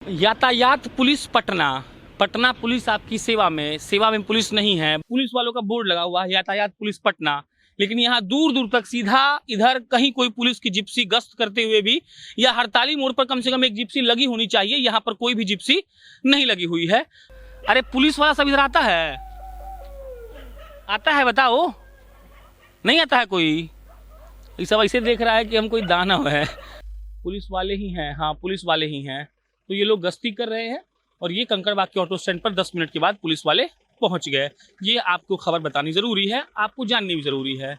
यातायात police Patna. Patna police आपकी सेवा में पुलिस नहीं है। पुलिस वालों का बोर्ड लगा हुआ है यातायात पुलिस पटना, लेकिन यहाँ दूर दूर तक सीधा इधर कहीं कोई पुलिस की जिप्सी गश्त करते हुए भी, या हड़ताली मोड़ पर कम से कम एक जिप्सी लगी होनी चाहिए, यहाँ पर कोई भी जिप्सी नहीं लगी हुई है। अरे पुलिस वाला सब इधर आता है बताओ, नहीं आता है कोई? ये सब ऐसे देख रहा है कि हम कोई दानव है। पुलिस वाले ही हैं, हाँ पुलिस वाले ही हैं। तो ये लोग गश्ती कर रहे हैं और ये कंकड़बाग के ऑटो स्टैंड पर 10 मिनट के बाद पुलिस वाले पहुंच गए। ये आपको खबर बतानी जरूरी है, आपको जाननी भी जरूरी है।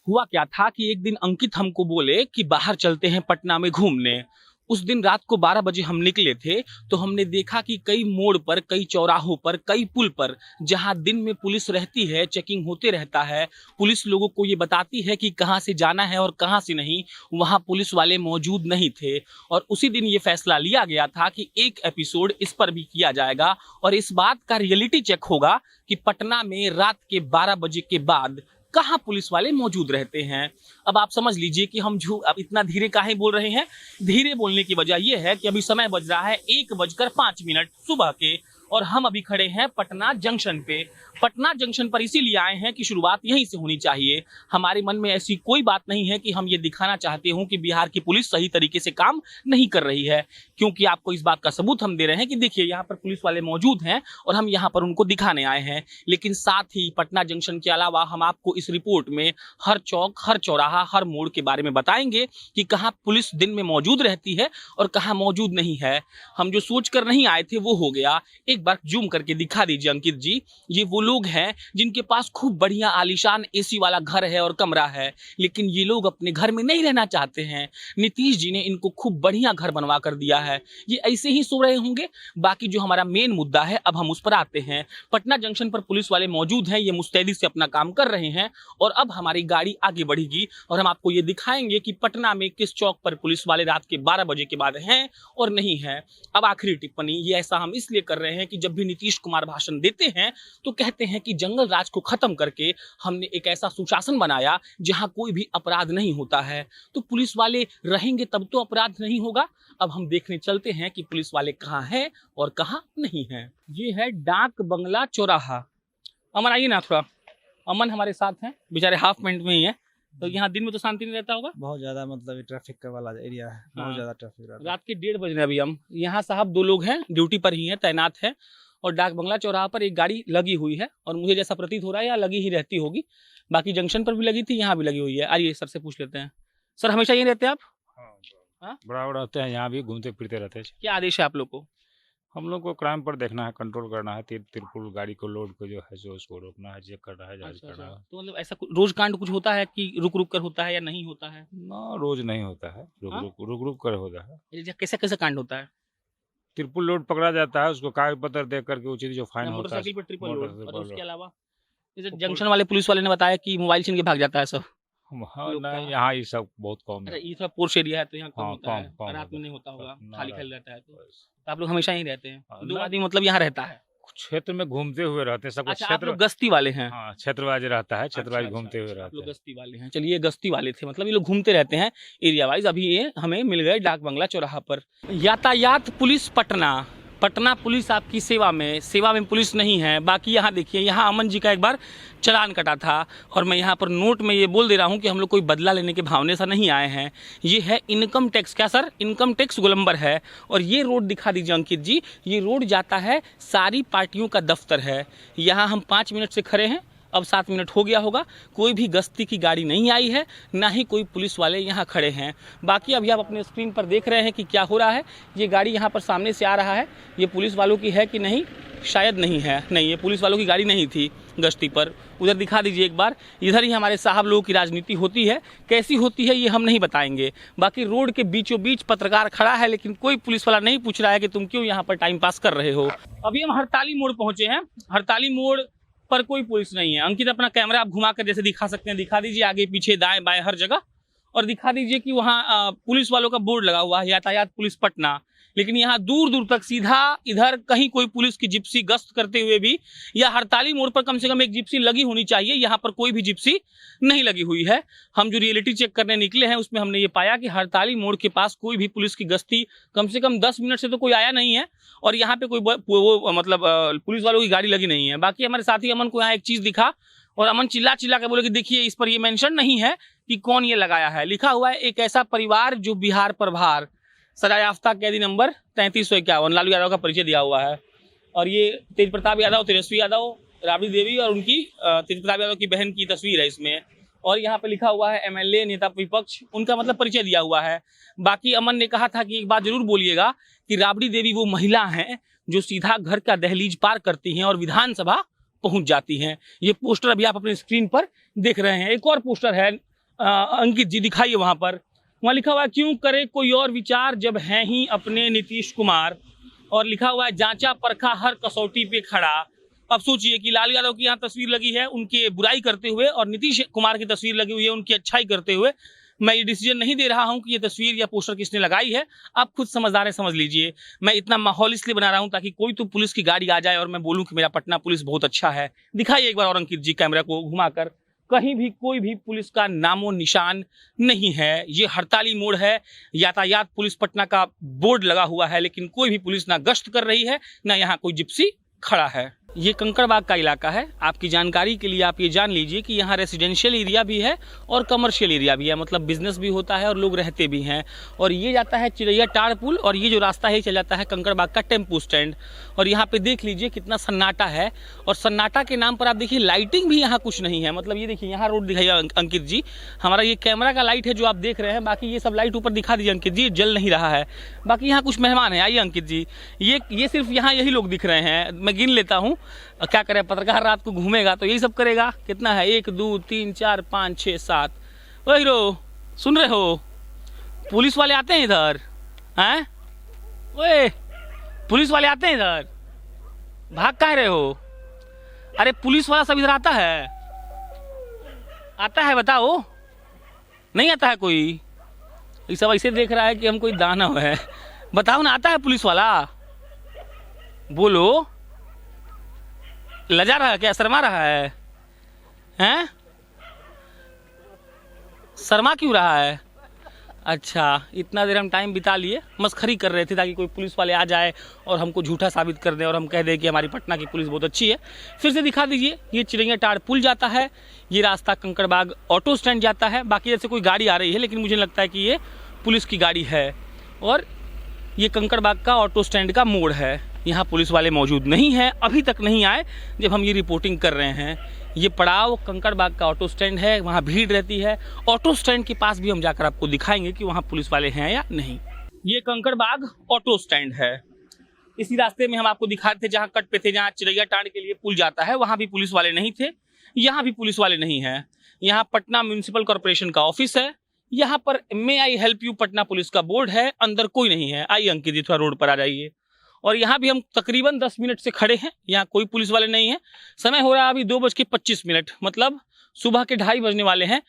हुआ क्या था कि एक दिन अंकित हमको बोले कि बाहर चलते हैं पटना में घूमने। उस दिन रात को 12 बजे हम निकले थे, तो हमने देखा कि कई मोड़ पर, कई चौराहों पर, कई पुल पर जहां दिन में पुलिस रहती है, चेकिंग होते रहता है, पुलिस लोगों को ये बताती है कि कहां से जाना है और कहां से नहीं, वहां पुलिस वाले मौजूद नहीं थे। और उसी दिन ये फैसला लिया गया था कि एक एपिसोड इस पर भी किया जाएगा और इस बात का रियलिटी चेक होगा कि पटना में रात के 12 बजे के बाद कहाँ पुलिस वाले मौजूद रहते हैं। अब आप समझ लीजिए कि हम अब इतना धीरे काहे बोल रहे हैं। धीरे बोलने की वजह यह है कि अभी समय बज रहा है 1:05 सुबह के, और हम अभी खड़े हैं पटना जंक्शन पे। पटना जंक्शन पर इसीलिए आए हैं कि शुरुआत यहीं से होनी चाहिए। हमारे मन में ऐसी कोई बात नहीं है कि हम ये दिखाना चाहते हो कि बिहार की पुलिस सही तरीके से काम नहीं कर रही है, क्योंकि आपको इस बात का सबूत हम दे रहे हैं कि देखिए यहाँ पर पुलिस वाले मौजूद हैं और हम यहाँ पर उनको दिखाने आए हैं। लेकिन साथ ही पटना जंक्शन के अलावा हम आपको इस रिपोर्ट में हर चौक, हर चौराहा, हर मोड़ के बारे में बताएंगे कि कहाँ पुलिस दिन में मौजूद रहती है और कहाँ मौजूद नहीं है। हम जो सोच कर नहीं आए थे वो हो गया। एक बार जूम करके दिखा दीजिए अंकित जी। ये वो लोग हैं जिनके पास खूब बढ़िया आलीशान एसी वाला घर है और कमरा है, लेकिन ये लोग अपने घर में नहीं रहना चाहते हैं। नीतीश जी ने इनको खूब बढ़िया घर बनवा कर दिया है, ये ऐसे ही सो रहे होंगे। बाकी जो हमारा मेन मुद्दा है, अब हम उस पर आते हैं। पटना जंक्शन पर पुलिस वाले मौजूद हैं, ये मुस्तैदी से अपना काम कर रहे हैं और अब हमारी गाड़ी आगे बढ़ेगी और हम आपको ये दिखाएंगे कि पटना में किस चौक पर पुलिस वाले रात के 12 बजे के बाद हैं और नहीं है। अब आखिरी टिप्पणी, ये ऐसा हम इसलिए कर रहे हैं कि जब भी नीतीश कुमार भाषण देते हैं तो कहते हैं कि जंगल राज को खत्म करके हमने एक ऐसा सुशासन बनाया जहां कोई भी अपराध नहीं होता है। तो पुलिस वाले रहेंगे तब तो अपराध नहीं होगा। अब हम देखने चलते हैं कि पुलिस वाले कहां हैं और कहां नहीं हैं। ये है डाक बंगला चौराहा। अमन आइए ना थोड़ा। अमन हमारे साथ हैं, बेचारे हाफ पैंट में ही है। तो यहाँ दिन में तो शांति नहीं रहता होगा? बहुत ज्यादा, मतलब ट्रैफिक का वाला एरिया है। बहुत ज्यादा ट्रैफिक रहता है। रात के 1:30 बज रहे अभी हम यहाँ। साहब 2 लोग हैं, ड्यूटी पर ही हैं, तैनात हैं, और डाक बंगला चौराहा पर एक गाड़ी लगी हुई है और मुझे जैसा प्रतीत हो रहा है या लगी ही रहती होगी। बाकी जंक्शन पर भी लगी थी, यहाँ भी लगी हुई है। आइए सर से पूछ लेते हैं। सर हमेशा यहीं रहते हैं आप? हाँ, बराबर रहते हैं, यहाँ भी घूमते फिरते रहते हैं। क्या आदेश है आप लोग को? हम लोग को क्राइम पर देखना है, कंट्रोल करना है। तिरपुल गाड़ी को, लोड को जो है जो उसको रोकना है, चेक करना है, जांच करना है। तो मतलब ऐसा रोज कांड कुछ होता है कि रुक रुक कर होता है या नहीं होता है? ना, रोज नहीं होता है, रुक रुक कर होता है। कैसे कैसे कांड होता है? तिरपुल लोड पकड़ा जाता है, उसको कागज पत्र देख करके उचित जो फाइन होता है। मोटरसाइकिल पर ट्रिपल लोड, और उसके अलावा जैसे जंक्शन वाले पुलिस वाले ने बताया कि मोबाइल छीन के भाग जाता है सब। हाँ, नहीं, यहाँ ये सब बहुत कम है। ये सब पोर्श एरिया है तो यहाँ कम हाँ, होता है, कम रात में नहीं होता होगा, खाली खाली रहता है। तो आप लोग हमेशा यहीं रहते हैं? 2 आदमी मतलब यहाँ रहता है, क्षेत्र में घूमते हुए रहते हैं सब। अच्छा, आप लोग गश्ती वाले हैं? हाँ, क्षेत्रवाइज रहता है, क्षेत्रवाइज घूमते हुए रहते हैं। गश्ती वाले हैं। चलिए, गश्ती वाले थे, मतलब ये लोग घूमते रहते हैं एरिया वाइज। अभी ये हमें मिल गए डाक बंगला चौराहा पर। यातायात पुलिस पटना। पटना पुलिस आपकी सेवा में पुलिस नहीं है। बाकी यहाँ देखिए, यहाँ अमन जी का एक बार चालान कटा था और मैं यहाँ पर नोट में ये बोल दे रहा हूँ कि हम लोग कोई बदला लेने के भावने से नहीं आए हैं। ये है इनकम टैक्स, क्या सर? इनकम टैक्स गोलंबर है। और ये रोड दिखा दीजिए अंकित जी, ये रोड जाता है सारी पार्टियों का दफ्तर है। यहाँ हम 5 मिनट से खड़े हैं, अब 7 मिनट हो गया होगा। कोई भी गश्ती की गाड़ी नहीं आई है, ना ही कोई पुलिस वाले यहाँ खड़े हैं। बाकी अभी आप अपने स्क्रीन पर देख रहे हैं कि क्या हो रहा है। ये गाड़ी यहाँ पर सामने से आ रहा है, ये पुलिस वालों की है कि नहीं, शायद नहीं है। नहीं, ये पुलिस वालों की गाड़ी नहीं थी गश्ती पर। उधर दिखा दीजिए एक बार। इधर ही हमारे साहब लोगों की राजनीति होती है, कैसी होती है ये हम नहीं बताएंगे। बाकी रोड के बीचों बीच पत्रकार खड़ा है, लेकिन कोई पुलिस वाला नहीं पूछ रहा है कि तुम क्यों यहाँ पर टाइम पास कर रहे हो। अभी हम हड़ताली मोड़ पहुंचे हैं। हड़ताली मोड़ पर कोई पुलिस नहीं है। अंकित अपना कैमरा आप घुमा कर जैसे दिखा सकते हैं, दिखा दीजिए, आगे पीछे दाएं बाएं हर जगह। और दिखा दीजिए कि वहाँ पुलिस वालों का बोर्ड लगा हुआ है, यातायात पुलिस पटना, लेकिन यहाँ दूर दूर तक सीधा इधर कहीं कोई पुलिस की जिप्सी गश्त करते हुए भी, या हड़ताली मोड़ पर कम से कम एक जिप्सी लगी होनी चाहिए, यहाँ पर कोई भी जिप्सी नहीं लगी हुई है। हम जो रियलिटी चेक करने निकले हैं उसमें हमने ये पाया कि हड़ताली मोड़ के पास कोई भी पुलिस की गश्ती कम से कम 10 मिनट से तो कोई आया नहीं है, और यहाँ पे कोई मतलब पुलिस वालों की गाड़ी लगी नहीं है। बाकी हमारे साथी अमन को यहाँ एक चीज दिखा, और अमन चिल्ला चिल्ला के बोले कि देखिए इस पर ये मेंशन नहीं है कि कौन ये लगाया है, लिखा हुआ है एक ऐसा परिवार जो बिहार पर भार, सजा याफ्ता कैदी नंबर 3351, लालू यादव का परिचय दिया हुआ है। और ये तेज प्रताप यादव, तेजस्वी यादव, राबड़ी देवी और उनकी तेज प्रताप यादव की बहन की तस्वीर है इसमें, और यहाँ पे लिखा हुआ है MLA नेता विपक्ष, उनका मतलब परिचय दिया हुआ है। बाकी अमन ने कहा था कि एक बात जरूर बोलिएगा कि राबड़ी देवी वो महिला हैं जो सीधा घर का दहलीज पार करती हैं और विधानसभा पहुंच जाती हैं। ये पोस्टर अभी आप अपने स्क्रीन पर देख रहे हैं। एक और पोस्टर है, अंकित जी दिखाइए, वहां पर वहाँ लिखा हुआ है क्यों करे कोई और विचार जब हैं ही अपने नीतीश कुमार, और लिखा हुआ है जांचा परखा हर कसौटी पे खड़ा। अब सोचिए कि लालू यादव की यहाँ तस्वीर लगी है उनके बुराई करते हुए, और नीतीश कुमार की तस्वीर लगी हुई है उनकी अच्छाई करते हुए। मैं ये डिसीजन नहीं दे रहा हूं कि ये तस्वीर या पोस्टर किसने लगाई है, आप खुद समझदार है, समझ लीजिए। मैं इतना माहौल इसलिए बना रहा हूं ताकि कोई तो पुलिस की गाड़ी आ जाए और मैं बोलूं कि मेरा पटना पुलिस बहुत अच्छा है। दिखाइए एक बार और अंकित जी कैमरा को घुमाकर, कहीं भी कोई भी पुलिस का नामो निशान नहीं है। ये हड़ताली मोड़ है, यातायात पुलिस पटना का बोर्ड लगा हुआ है, लेकिन कोई भी पुलिस ना गश्त कर रही है, ना यहाँ कोई जिप्सी खड़ा है। ये कंकड़बाग का इलाका है। आपकी जानकारी के लिए आप ये जान लीजिए कि यहाँ रेसिडेंशियल एरिया भी है और कमर्शियल एरिया भी है, मतलब बिजनेस भी होता है और लोग रहते भी हैं। और ये जाता है चिड़ैया टाड़ पुल, और ये जो रास्ता है चल जाता है कंकड़बाग का टेम्पू स्टैंड। और यहाँ पे देख लीजिए कितना सन्नाटा है, और सन्नाटा के नाम पर आप देखिए लाइटिंग भी यहाँ कुछ नहीं है। मतलब ये देखिए यहाँ रोड दिखाइए अंकित जी, हमारा ये कैमरा का लाइट है जो आप देख रहे हैं, बाकी ये सब लाइट ऊपर दिखा दीजिए अंकित जी, जल नहीं रहा है। बाकी यहाँ कुछ मेहमान है, आइए अंकित जी, ये सिर्फ यहाँ यही लोग दिख रहे हैं, मैं गिन लेता हूँ। क्या करे, पत्रकार रात को घूमेगा तो यही सब करेगा। कितना है, 1 2 3 4 5 6 7। ओ हीरो, सुन रहे हो, पुलिस वाले आते हैं इधर हैं? ओए, पुलिस वाले आते हैं इधर, भाग कहाँ रहे हो? अरे पुलिस वाला सब इधर आता है, आता है, बताओ, नहीं आता है कोई? ये सब ऐसे देख रहा है कि हम कोई दानव है। बताओ ना, आता है पुलिस वाला? बोलो, लजा रहा है क्या, शर्मा रहा है? हैं? शर्मा क्यों रहा है? अच्छा, इतना देर हम टाइम बिता लिए, मस्खरी कर रहे थे ताकि कोई पुलिस वाले आ जाए और हमको झूठा साबित कर दे और हम कह दें कि हमारी पटना की पुलिस बहुत अच्छी है। फिर से दिखा दीजिए, ये चिड़ैया टाड़ पुल जाता है, ये रास्ता कंकड़बाग ऑटो स्टैंड जाता है। बाकी जैसे कोई गाड़ी आ रही है, लेकिन मुझे लगता है कि ये पुलिस की गाड़ी है। और ये कंकड़बाग का ऑटो स्टैंड का मोड़ है, यहाँ पुलिस वाले मौजूद नहीं हैं, अभी तक नहीं आए जब हम ये रिपोर्टिंग कर रहे हैं। ये पड़ाव कंकड़बाग का ऑटो स्टैंड है, वहाँ भीड़ रहती है। ऑटो स्टैंड के पास भी हम जाकर आपको दिखाएंगे कि वहाँ पुलिस वाले हैं या नहीं। ये कंकड़बाग ऑटो स्टैंड है। इसी रास्ते में हम आपको दिखाते थे जहाँ कट पे थे, जहाँ चिड़ैया टाड़ के लिए पुल जाता है, वहाँ भी पुलिस वाले नहीं थे, यहाँ भी पुलिस वाले नहीं है। यहाँ पटना म्यूनिसिपल कॉर्पोरेशन का ऑफिस है, यहाँ पर may I help you Patna police का बोर्ड है, अंदर कोई नहीं है। आइए अंकित जी, थोड़ा रोड पर आ जाइए। और यहाँ भी हम तकरीबन 10 मिनट से खड़े हैं, यहाँ कोई पुलिस वाले नहीं है। समय हो रहा है अभी 2:25, मतलब सुबह के 2:30 बजने वाले हैं।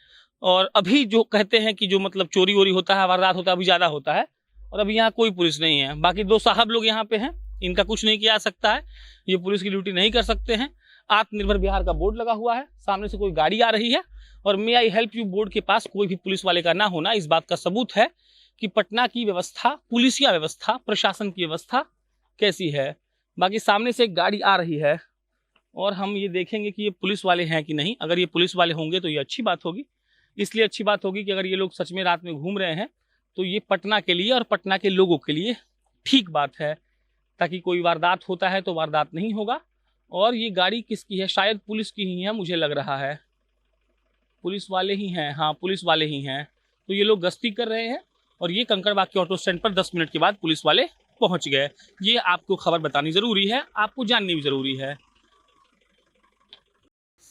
और अभी जो कहते हैं कि जो मतलब चोरी वोरी होता है, वारदात होता है, अभी ज़्यादा होता है, और अभी यहाँ कोई पुलिस नहीं है। बाकी 2 साहब लोग यहाँ पे हैं, इनका कुछ नहीं किया जा सकता है, ये पुलिस की ड्यूटी नहीं कर सकते हैं। आत्मनिर्भर बिहार का बोर्ड लगा हुआ है, सामने से कोई गाड़ी आ रही है, और मे आई हेल्प यू बोर्ड के पास कोई भी पुलिस वाले का ना होना इस बात का सबूत है कि पटना की व्यवस्था, पुलिसिया व्यवस्था, प्रशासन की व्यवस्था कैसी है। बाकी सामने से एक गाड़ी आ रही है और हम ये देखेंगे कि ये पुलिस वाले हैं कि नहीं। अगर ये पुलिस वाले होंगे तो ये अच्छी बात होगी। इसलिए अच्छी बात होगी कि अगर ये लोग सच में रात में घूम रहे हैं तो ये पटना के लिए और पटना के लोगों के लिए ठीक बात है, ताकि कोई वारदात होता है तो वारदात नहीं होगा। और ये गाड़ी किसकी है? शायद पुलिस की ही है, मुझे लग रहा है पुलिस वाले ही हैं। हाँ, पुलिस वाले ही हैं। तो ये लोग गश्ती कर रहे हैं और ये कंकड़बाग के ऑटो स्टैंड पर 10 मिनट के बाद पुलिस वाले पहुंच गए। ये आपको खबर बतानी जरूरी है, आपको जाननी भी जरूरी है।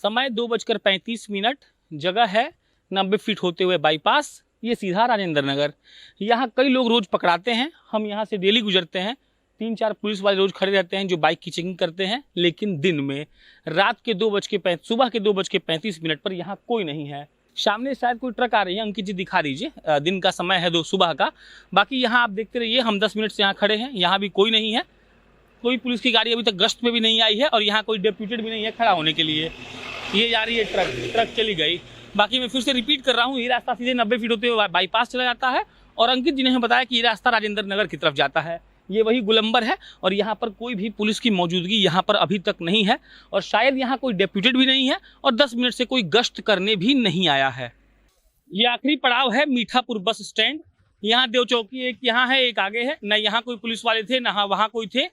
समय 2:35, जगह है 90 फीट होते हुए बाईपास, ये सीधा राजेंद्र नगर। यहाँ कई लोग रोज पकड़ाते हैं, हम यहाँ से डेली गुजरते हैं। 3-4 पुलिस वाले रोज खड़े रहते हैं जो बाइक की चेकिंग करते हैं, लेकिन दिन में सुबह के 2:35 पर यहाँ कोई नहीं है। सामने शायद कोई ट्रक आ रही है, अंकित जी दिखा दीजिए। दिन का समय है, 2 सुबह का। बाकी यहाँ आप देखते रहिए, हम 10 मिनट से यहाँ खड़े हैं, यहाँ भी कोई नहीं है, कोई पुलिस की गाड़ी अभी तक गश्त पे भी नहीं आई है और यहाँ कोई डेप्यूटेड भी नहीं है खड़ा होने के लिए। ये जा रही है ट्रक चली गई। बाकी मैं फिर से रिपीट कर रहा हूँ, ये रास्ता सीधे 90 फीट होते हुए बाईपास चला जाता है और अंकित जी ने हमें बताया कि ये रास्ता राजेंद्र नगर की तरफ जाता है। ये वही गोलंबर है और यहाँ पर कोई भी पुलिस की मौजूदगी यहाँ पर अभी तक नहीं है और शायद यहाँ कोई डेप्यूटेड भी नहीं है और 10 मिनट से कोई गश्त करने भी नहीं आया है। ये आखिरी पड़ाव है मीठापुर बस स्टैंड। यहाँ देव चौकी एक यहाँ है, एक आगे है। न यहाँ कोई पुलिस वाले थे, न वहाँ कोई थे।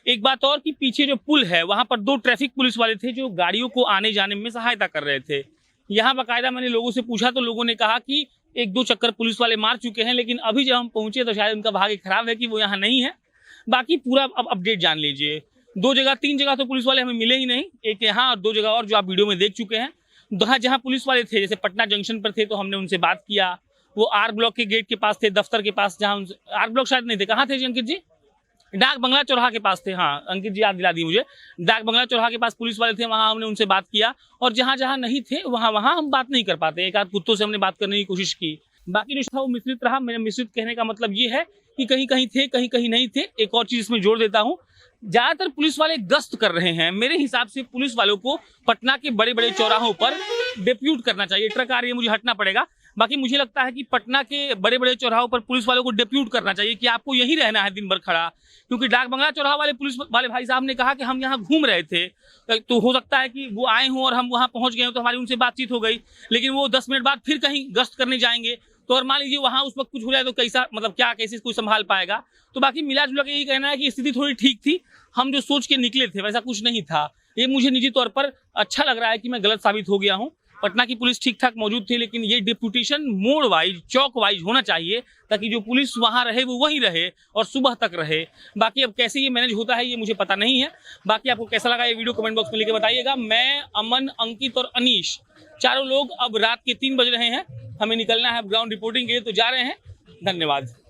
एक बात और कि पीछे जो पुल है वहाँ पर 2 ट्रैफिक पुलिस वाले थे जो गाड़ियों को आने जाने में सहायता कर रहे थे। यहाँ बाकायदा मैंने लोगों से पूछा तो लोगों ने कहा कि 1-2 चक्कर पुलिस वाले मार चुके हैं, लेकिन अभी जब हम पहुंचे तो शायद उनका भाग्य खराब है कि वो यहाँ नहीं है। बाकी पूरा अब अपडेट जान लीजिए। 3 जगह तो पुलिस वाले हमें मिले ही नहीं, एक यहाँ और 2 जगह और जो आप वीडियो में देख चुके हैं। जहाँ पुलिस वाले थे, जैसे पटना जंक्शन पर थे तो हमने उनसे बात किया, वो आर ब्लॉक के गेट के पास थे, दफ्तर के पास, जहाँ आर ब्लॉक शायद नहीं थे, कहाँ थे जी अंकित जी? डाक बंगला चौराहा के पास थे। हाँ अंकित जी याद दिला दी मुझे, डाक बंगला चौराहा के पास पुलिस वाले थे, वहाँ हमने उनसे बात किया और जहाँ जहाँ नहीं थे वहाँ हम बात नहीं कर पाते। एक आध कुत्तों से हमने बात करने की कोशिश की, बाकी जो था वो मिश्रित रहा। मेरा मिश्रित कहने का मतलब ये है कि कहीं कहीं थे, कहीं कहीं नहीं थे। एक और चीज इसमें जोड़ देता हूँ, ज्यादातर पुलिस वाले गश्त कर रहे हैं। मेरे हिसाब से पुलिस वालों को पटना के बड़े बड़े चौराहों पर डेप्यूट करना चाहिए। ट्रक आ रही है, मुझे हटना पड़ेगा। बाकी मुझे लगता है कि पटना के बड़े बड़े चौराहों पर पुलिस वालों को डेप्यूट करना चाहिए कि आपको यहीं रहना है दिन भर खड़ा, क्योंकि डाक बंगला चौराहा वाले पुलिस वाले भाई साहब ने कहा कि हम यहाँ घूम रहे थे, तो हो सकता है कि वो आए हों और हम वहाँ पहुँच गए तो हमारी उनसे बातचीत हो गई, लेकिन वो 10 मिनट बाद फिर कहीं गश्त करने जाएंगे तो और मान लीजिए वहाँ उस वक्त कुछ हो जाए तो कैसा, मतलब क्या कैसे कोई संभाल पाएगा। तो बाकी मिला जुला के यही कहना है कि स्थिति थोड़ी ठीक थी, हम जो सोच के निकले थे वैसा कुछ नहीं था। ये मुझे निजी तौर पर अच्छा लग रहा है कि मैं गलत साबित हो गया हूँ। पटना की पुलिस ठीक ठाक मौजूद थी, लेकिन ये डिप्यूटेशन मोड वाइज, चौक वाइज होना चाहिए ताकि जो पुलिस वहाँ रहे वो वहीं रहे और सुबह तक रहे। बाकी अब कैसे ये मैनेज होता है ये मुझे पता नहीं है। बाकी आपको कैसा लगा ये वीडियो कमेंट बॉक्स में लिख के बताइएगा। मैं, अमन, अंकित और अनीश चारों लोग अब रात के 3 बज रहे हैं, हमें निकलना है ग्राउंड रिपोर्टिंग के लिए, तो जा रहे हैं। धन्यवाद।